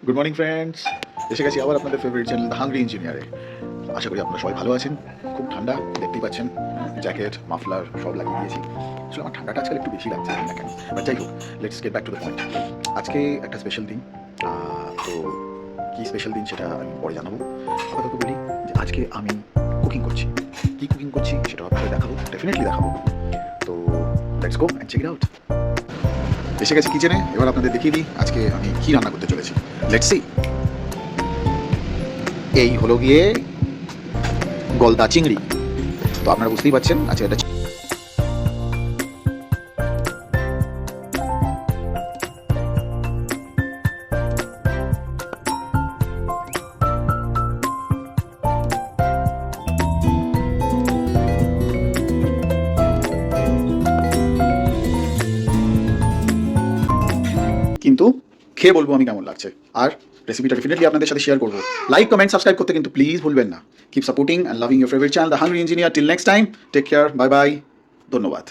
Good morning friends, এসে গেছি আবার আপনাদের ফেভারিট চ্যানেল দ্য হাংরি ইঞ্জিনিয়ারে। আশা করি আপনারা সবাই ভালো আছেন। খুব ঠান্ডা, দেখতেই পাচ্ছেন, জ্যাকেট মাফলার সব লাগিয়ে দিয়েছি। আসলে আমার ঠান্ডাটা আজকাল একটু বেশি লাগছে, জানি না কেন। বাট যাই হোক, let's get back to the point. আজকে একটা স্পেশাল দিন। তো কী স্পেশাল দিন সেটা আমি পরে জানাবো। আপাতত বলি যে আজকে আমি কুকিং করছি। কী কুকিং করছি সেটা আপনাদের দেখাবো, ডেফিনেটলি দেখাবো। তো let's go and check it out. এসে গেছি কিচেনে, এবার আপনাদের দেখিয়ে দিই আজকে আমি কী রান্না করতে চলেছি। Let's see. এই হলো গিয়ে গলদা চিংড়ি। তো আপনারা বুঝতেই পারছেন আচ্ছা এটা কিন্তু খেয়ে বলবো আমি কেমন লাগছে। আর রেসিপিটা ডেফিনেটলি আপনাদের সাথে শেয়ার করবো। লাইক কমেন্ট সাবস্ক্রাইব করতে কিন্তু প্লিজ ভুলবেন না। Keep supporting and loving your favourite channel the hungry engineer. Till next time, take care, bye bye, ধন্যবাদ।